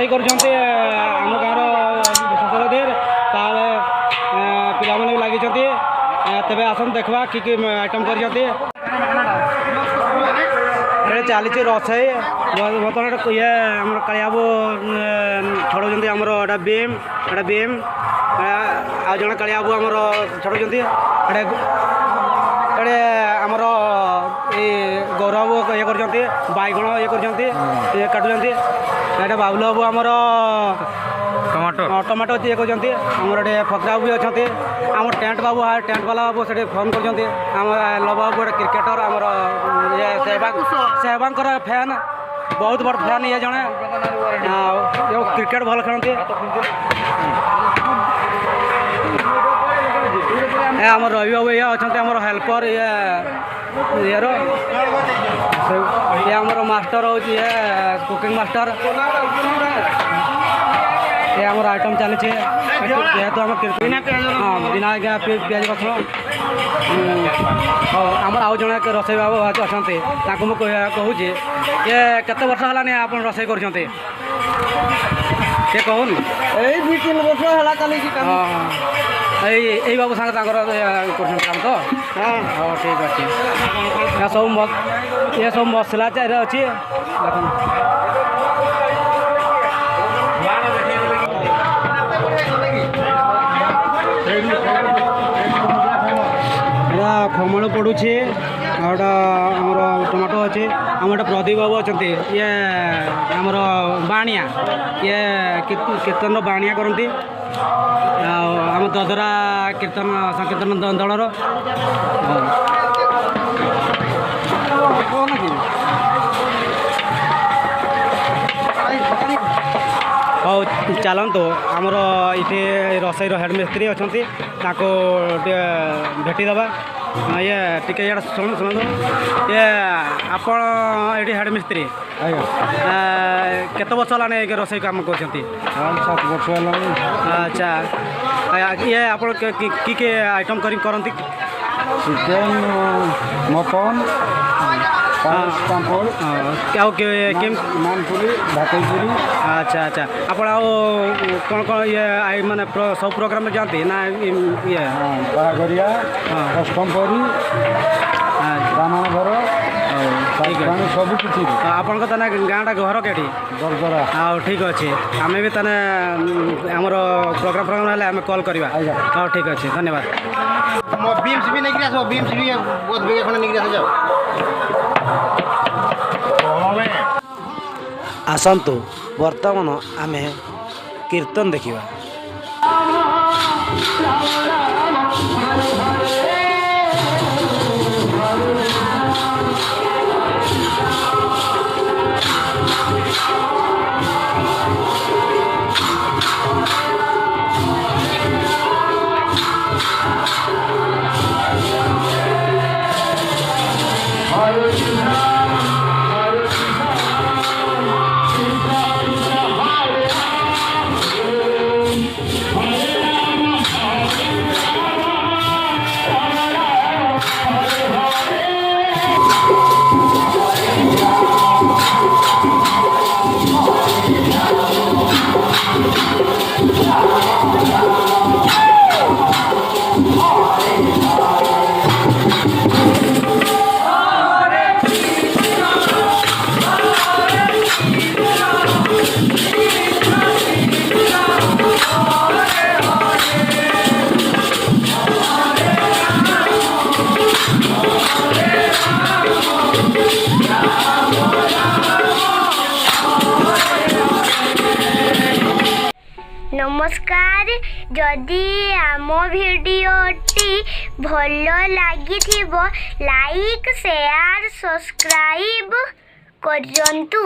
ରୋଷେଇ କରୁଛନ୍ତି ଆମ ଗାଁର ବିଶେଷର ଧୀର ତାହେଲେ ପିଲାମାନେ ବି ଲାଗିଛନ୍ତି। ତେବେ ଆସନ୍ତୁ ଦେଖିବା କି କି ଆଇଟମ୍ କରିଛନ୍ତି। ଚାଲିଛି ରୋଷେଇ ବର୍ତ୍ତମାନ ଇଏ ଆମର କାଳିଆବୁ ଛଡ଼ଉଛନ୍ତି ଆମର ଏଇଟା ବିମ୍ ଆଉ ଜଣେ କାଳିଆବୁ ଆମର ଛଡ଼ଉଛନ୍ତି। ଏଡ଼େ ଆମର ଏଇ ଗୌରବ ଇଏ କରୁଛନ୍ତି ବାଇଗଣ ଇଏ କରୁଛନ୍ତି ଇଏ କାଟୁଛନ୍ତି। ଏଇଟା ବାବୁଲ ବାବୁ ଆମର ଟମାଟୋ ଇଏ କରୁଛନ୍ତି। ଆମର ଏଠି ଫକରା ବାବୁ ବି ଅଛନ୍ତି। ଆମର ଟେଣ୍ଟ ବାଲା ବାବୁ ସେଠି ଫୋନ୍ କରୁଛନ୍ତି। ଆମର ଲବ ବାବୁ ଗୋଟେ କ୍ରିକେଟର ଆମର ଇଏ ସେହବାଗଙ୍କର ଫ୍ୟାନ୍ ବହୁତ ବଡ଼ ଫ୍ୟାନ୍ ଇଏ ଜଣେ ଆଉ କ୍ରିକେଟ ଭଲ ଖେଳନ୍ତି। ଆମର ରବି ବାବୁ ଇଏ ଅଛନ୍ତି ଆମର ହେଲ୍ପର ଇଏର ଇଏ ଆମର ମାଷ୍ଟର ହେଉଛି ଇଏ କୁକିଂ ମାଷ୍ଟର। ଏ ଆମର ଆଇଟମ୍ ଚାଲିଛି ଯେହେତୁ ଆମର ବିନା ପିଆଜ ରସୁଣ। ଆମର ଆଉ ଜଣେ ରୋଷେଇ ବାବୁ ଅଛନ୍ତି ତାଙ୍କୁ ମୁଁ କହୁଛି ଯେ କେତେ ବର୍ଷ ହେଲାନି ଆପଣ ରୋଷେଇ କରୁଛନ୍ତି ସେ କହୁନି? ଏଇ 2-3 ବର୍ଷ ହେଲା ଚାଲିଛି। ଏଇ ବାବୁ ସାଙ୍ଗେ ତାଙ୍କର କରୁଛନ୍ତି କାମ ତ? ହଉ ଠିକ୍ ଅଛି। ଏ ସବୁ ମସଲା ଚାରି ଅଛି ଦେଖନ୍ତୁ। ଏଇଟା ଖମଣ ପଡ଼ୁଛି ଆଉ ଏଇଟା ଆମର ଟମାଟୋ ଅଛି। ଆମର ଗୋଟେ ପ୍ରଦୀପ ବାବୁ ଅଛନ୍ତି ଇଏ ଆମର ବାଣିଆ ଇଏ କୀର୍ତ୍ତନର ବାଣିଆ କରନ୍ତି ଆଉ ଆମ ଦଦରା କୀର୍ତ୍ତନ ସଂକୀର୍ତ୍ତନ ଦଳର। ହଉ ଚାଲନ୍ତୁ ଆମର ଏଠି ରୋଷେଇର ହେଡ଼୍ ମିସ୍ତ୍ରୀ ଅଛନ୍ତି ତାଙ୍କୁ ଟିକେ ଭେଟିଦେବା। ଇଏ ଟିକେ ଇଆଡ଼େ ଶୁଣନ୍ତୁ ଇଏ ଆପଣ ଏଠି ହେଡ଼୍ ମିସ୍ତ୍ରୀ କେତେ ବର୍ଷ ହେଲାଣି ରୋଷେଇ କାମ କରୁଛନ୍ତି? 7 ବର୍ଷ ହେଲାଣି। ଆଚ୍ଛା ଇଏ ଆପଣ କି ଆଇଟମ୍ କରନ୍ତି? ଚିକେନ୍, ମଟନ୍, ପାମ୍ପଡ଼ ଆଉ ନାନପୁରୀ, ଭାତପୁରୀ। ଆଚ୍ଛା ଆପଣ ଆଉ କ'ଣ ଇଏ ମାନେ ସବୁ ପ୍ରୋଗ୍ରାମ୍ରେ ଯାଆନ୍ତି ନା ଇଏ ବାହାଘରିଆ, ଅଷ୍ଟମପରି, ବ୍ରାହ୍ମଣ ଘର ସବୁ କିଛି। ଆପଣଙ୍କ ତାନେ ଗାଁଟା ଘର କେଠି? ଦରଦରା। ଆଉ ଠିକ୍ ଅଛି ଆମେ ବି ତାନେ ଆମର ପ୍ରୋଗ୍ରାମ୍ ହେଲେ ଆମେ କଲ୍ କରିବା। ହଉ ଠିକ୍ ଅଛି ଧନ୍ୟବାଦ। ବିମ୍ସ ବି ନେଇକି ଆସ ବିମ୍ସ ବି ବହୁତ ବେଗେ ଖଣ୍ଡେ ନେଇକି ଆସ ଯାଅ। ଆସନ୍ତୁ ବର୍ତ୍ତମାନ ଆମେ କୀର୍ତ୍ତନ ଦେଖିବା। नमस्कार जदि आम भिडियोटी भल लगी लाइक शेयर सब्सक्राइब करजंतु।